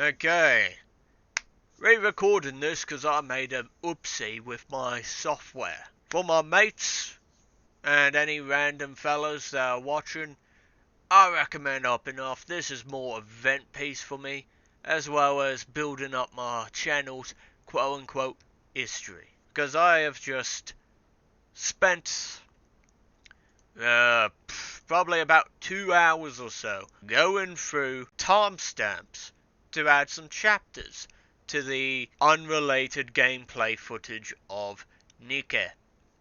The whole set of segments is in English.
Okay, re-recording this because I made an oopsie with my software. For my mates and any random fellas that are watching, I recommend upping off. This is more event piece for me, as well as building up my channel's quote-unquote history. Because I have just spent probably about 2 hours or so going through timestamps to add some chapters to the unrelated gameplay footage of Nike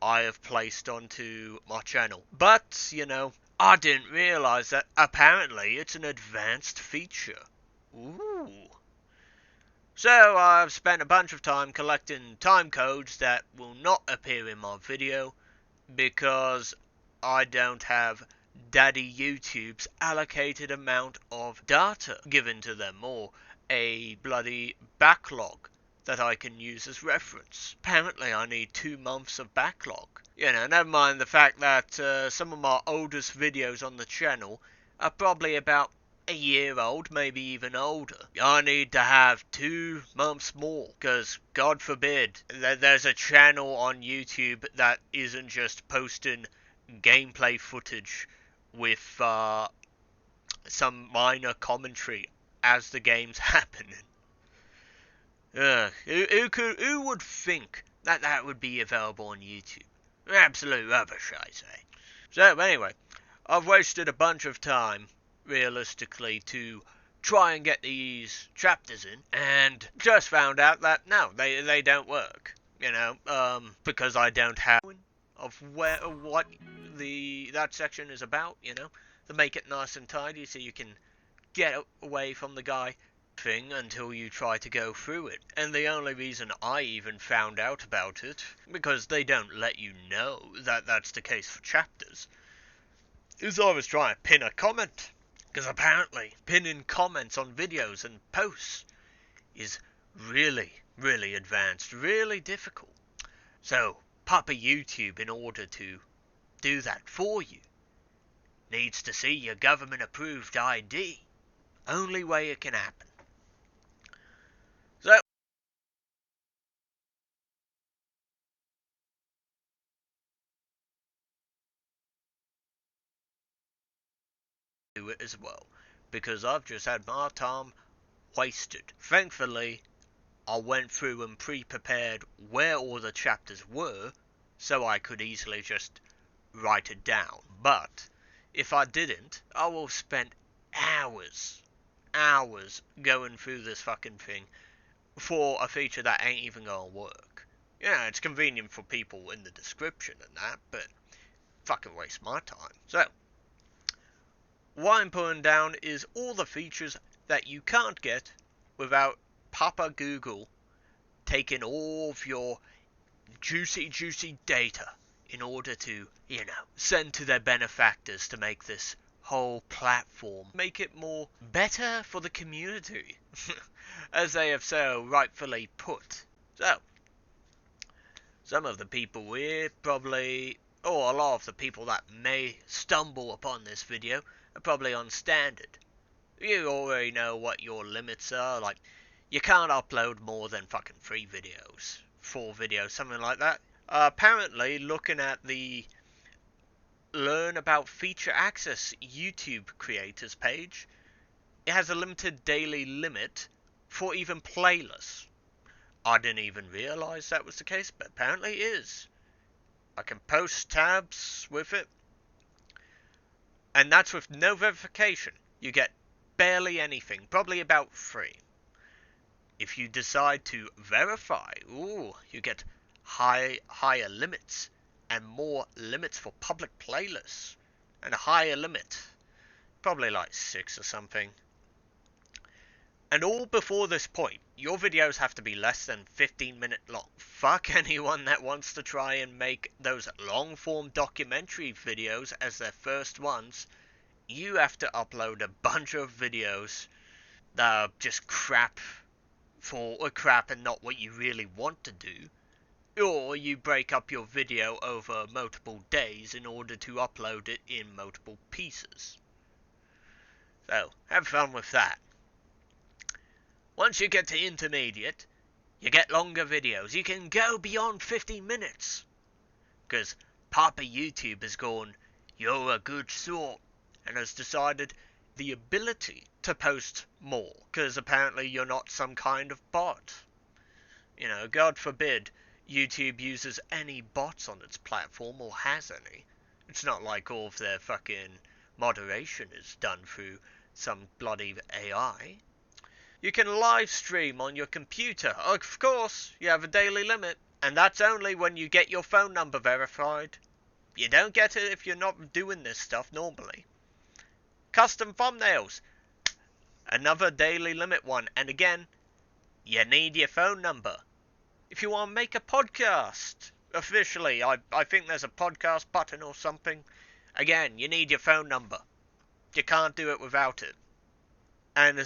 I have placed onto my channel. But, I didn't realise that apparently it's an advanced feature. Ooh. So I've spent a bunch of time collecting time codes that will not appear in my video because I don't have Daddy YouTube's allocated amount of data given to them, or a bloody backlog that I can use as reference. Apparently I need 2 months of backlog. Never mind the fact that some of my oldest videos on the channel are probably about a year old, maybe even older. I need to have 2 months more, because God forbid there's a channel on YouTube that isn't just posting gameplay footage with some minor commentary as the game's happening. Who would think that that would be available on YouTube? Absolute rubbish, I say. So anyway, I've wasted a bunch of time, realistically, to try and get these chapters in, and just found out that no, they don't work. Because I don't have of what that section is about. To make it nice and tidy so you can get away from the guy thing until you try to go through it. And the only reason I even found out about it, because they don't let you know that that's the case for chapters, is I was trying to pin a comment. Because apparently pinning comments on videos and posts is really, really advanced, really difficult. So Papa YouTube, in order to do that for you, needs to see your government approved ID. Only way it can happen. So do it as well, because I've just had my time wasted. Thankfully, I went through and pre-prepared where all the chapters were, so I could easily just write it down. But if I didn't, I will spend hours going through this fucking thing for a feature that ain't even gonna work. Yeah, it's convenient for people in the description and that, but fucking waste my time. So, what I'm putting down is all the features that you can't get without Papa Google taking all of your juicy data in order to, send to their benefactors to make this whole platform, make it more better for the community, as they have so rightfully put. So, some of the people here probably, or a lot of the people that may stumble upon this video, are probably on standard. You already know what your limits are, like, you can't upload more than fucking 3 videos, 4 videos, something like that. Apparently, looking at the Learn About Feature Access YouTube creators page, it has a limited daily limit for even playlists. I didn't even realise that was the case, but apparently it is. I can post tabs with it, and that's with no verification. You get barely anything, probably about 3. If you decide to verify, you get higher limits, and more limits for public playlists, and a higher limit, probably like 6 or something. And all before this point, your videos have to be less than 15-minute long. Fuck anyone that wants to try and make those long-form documentary videos as their first ones. You have to upload a bunch of videos that are just crap and not what you really want to do. Or you break up your video over multiple days in order to upload it in multiple pieces. So, have fun with that. Once you get to intermediate, you get longer videos. You can go beyond 15 minutes. Because Papa YouTube has gone, you're a good sort, and has decided the ability to post more. Because apparently you're not some kind of bot. You know, God forbid YouTube uses any bots on its platform or has any. It's not like all of their fucking moderation is done through some bloody AI. You can live stream on your computer. Of course, you have a daily limit. And that's only when you get your phone number verified. You don't get it if you're not doing this stuff normally. Custom thumbnails. Another daily limit one. And again, you need your phone number. If you want to make a podcast, officially, I think there's a podcast button or something. Again, you need your phone number. You can't do it without it. And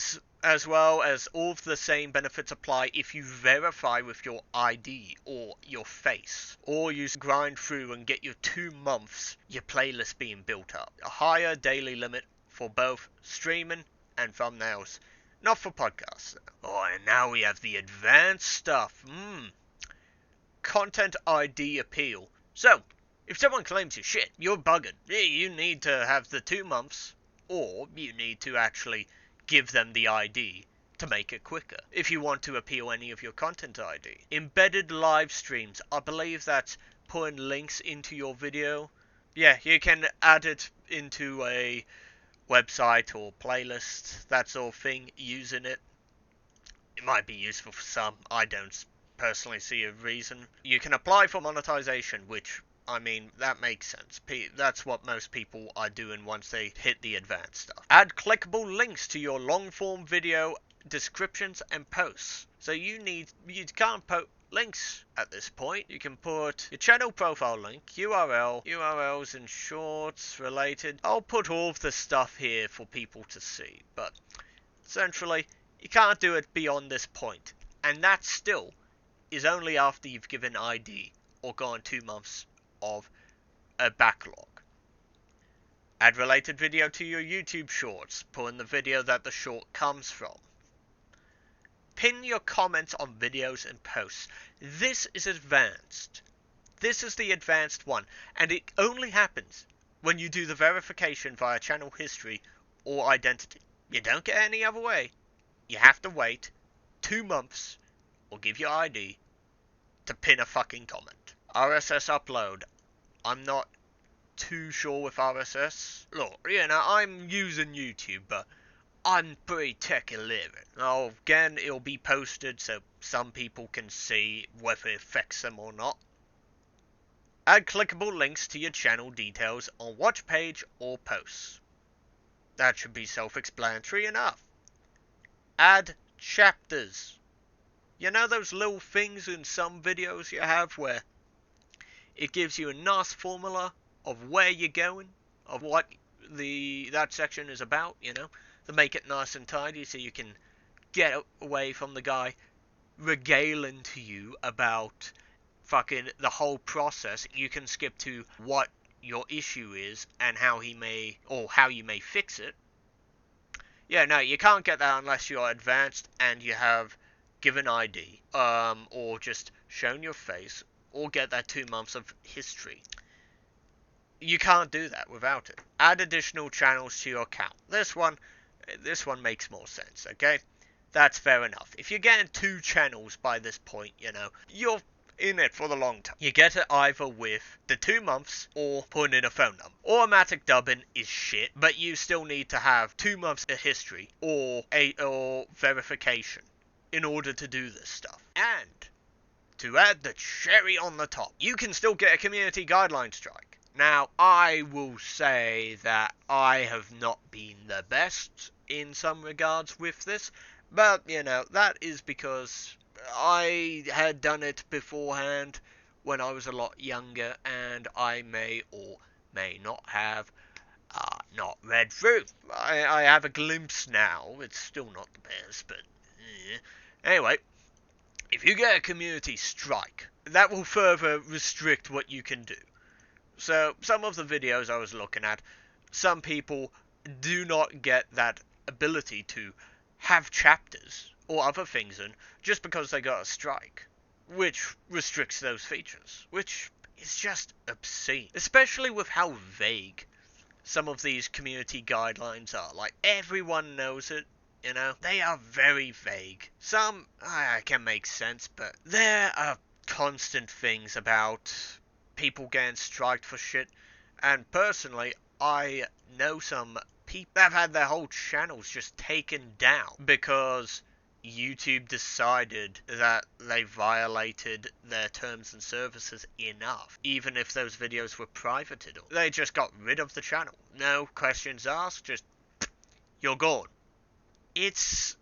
as well as all of the same benefits apply if you verify with your ID or your face. Or you grind through and get your 2 months, your playlist being built up. A higher daily limit for both streaming and thumbnails. Not for podcasts. Oh, and now we have the advanced stuff. Content ID appeal. So, if someone claims your shit, you're buggered. You need to have the 2 months, or you need to actually give them the ID to make it quicker. If you want to appeal any of your content ID. Embedded live streams. I believe that's putting links into your video. Yeah, you can add it into a website or playlist, that sort of thing, using it. It might be useful for some. I don't personally see a reason. You can apply for monetization, which, I mean, that makes sense. That's what most people are doing once they hit the advanced stuff. Add clickable links to your long-form video descriptions and posts. So you can't put links at this point. You can put your channel profile link, URLs and shorts related. I'll put all of the stuff here for people to see, but essentially, you can't do it beyond this point. And that still is only after you've given ID or gone 2 months of a backlog. Add related video to your YouTube shorts. Put in the video that the short comes from. Pin your comments on videos and posts. This is advanced. This is the advanced one. And it only happens when you do the verification via channel history or identity. You don't get any other way. You have to wait 2 months or give your ID to pin a fucking comment. RSS upload. I'm not too sure with RSS. Look, you know, I'm using YouTube, but I'm pretty tech illiterate. Now, again, it'll be posted so some people can see whether it affects them or not. Add clickable links to your channel details on watch page or posts. That should be self-explanatory enough. Add chapters. You know those little things in some videos you have where it gives you a nice formula of where you're going, of what that section is about, you know, to make it nice and tidy so you can get away from the guy regaling to you about fucking the whole process. You can skip to what your issue is and how you may fix it. Yeah, no, you can't get that unless you're advanced and you have given ID, or just shown your face, or get that 2 months of history. You can't do that without it. Add additional channels to your account. This one makes more sense, okay? That's fair enough. If you're getting 2 channels by this point, you know, you're in it for the long term. You get it either with the 2 months or putting in a phone number. Automatic dubbing is shit, but you still need to have 2 months of history or verification in order to do this stuff. And to add the cherry on the top, you can still get a community guideline strike. Now, I will say that I have not been the best in some regards with this, but, you know, that is because I had done it beforehand when I was a lot younger, and I may or may not have not read through. I have a glimpse now. It's still not the best, but anyway, if you get a community strike, that will further restrict what you can do. So, some of the videos I was looking at, some people do not get that ability to have chapters or other things in just because they got a strike, which restricts those features, which is just obscene, especially with how vague some of these community guidelines are. Like, everyone knows it, you know? They are very vague. Some can make sense, but there are constant things about people getting striked for shit. And personally, I know some people that have had their whole channels just taken down because YouTube decided that they violated their terms and services enough, even if those videos were privated. They just got rid of the channel. No questions asked, just you're gone. It's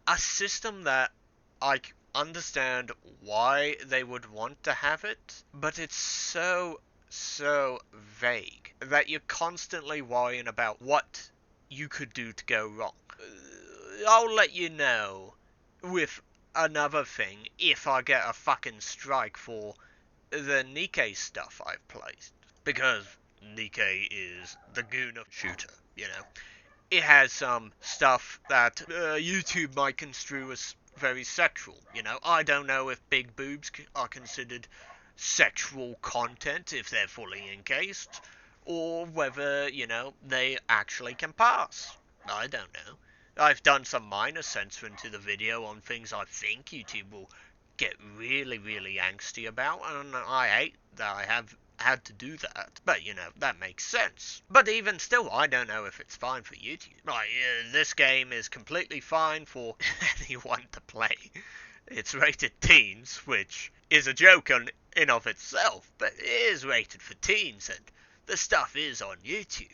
a system that I understand why they would want to have it, but it's so vague that you're constantly worrying about what you could do to go wrong. I'll let you know with another thing if I get a fucking strike for the Nikkei stuff I've placed. Because Nikkei is the Guna shooter, you know. It has some stuff that YouTube might construe as very sexual, you know. I don't know if big boobs are considered sexual content if they're fully encased, or whether, you know, they actually can pass. I don't know. I've done some minor censoring to the video on things I think YouTube will get really angsty about, and I hate that I have had to do that. But, you know, that makes sense. But even still, I don't know if it's fine for YouTube. Like, this game is completely fine for anyone to play. It's rated teens, which is a joke in of itself, but it is rated for teens, and the stuff is on YouTube.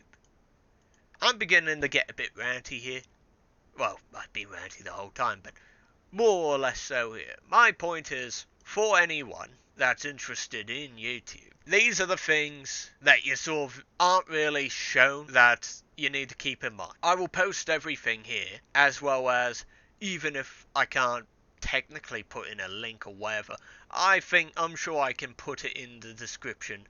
I'm beginning to get a bit ranty here. Well, I've been ranty the whole time, but more or less so here. My point is, for anyone that's interested in YouTube, these are the things that you sort of aren't really shown that you need to keep in mind. I will post everything here, as well as, even if I can't technically put in a link or whatever, I'm sure I can put it in the description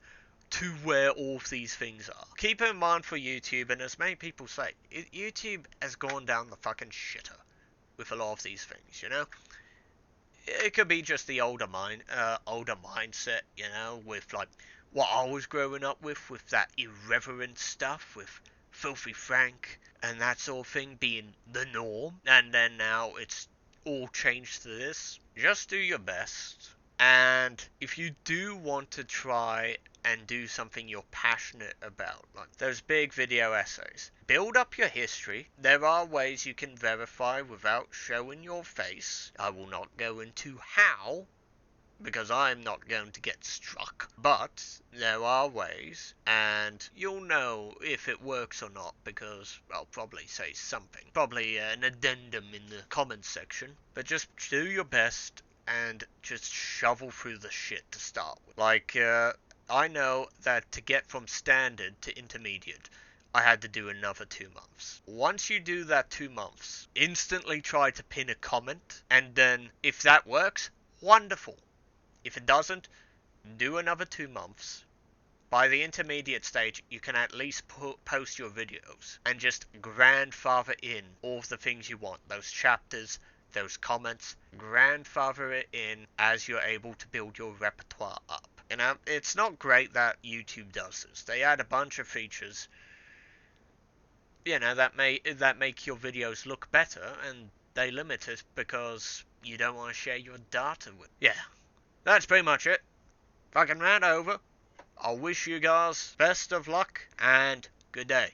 to where all of these things are. Keep in mind for YouTube, and as many people say, YouTube has gone down the fucking shitter with a lot of these things, you know? It could be just the older mindset, you know, with like what I was growing up with that irreverent stuff, with Filthy Frank and that sort of thing being the norm, and then now it's all changed to this. Just do your best, and if you do want to try and do something you're passionate about, like those big video essays, build up your history. There are ways you can verify without showing your face. I will not go into how, because I'm not going to get struck, but there are ways, and you'll know if it works or not, because I'll probably say something, probably an addendum in the comments section. But just do your best and just shovel through the shit to start with. Like, I know that to get from standard to intermediate, I had to do another 2 months. Once you do that 2 months, instantly try to pin a comment, and then if that works, wonderful. If it doesn't, do another 2 months. By the intermediate stage, you can at least post your videos and just grandfather in all of the things you want. Those chapters, those comments, grandfather it in as you're able to build your repertoire up. You know, it's not great that YouTube does this. They add a bunch of features, you know, that make your videos look better, and they limit it because you don't want to share your data with. Yeah, that's pretty much it. Fucking rant over. I'll wish you guys best of luck and good day.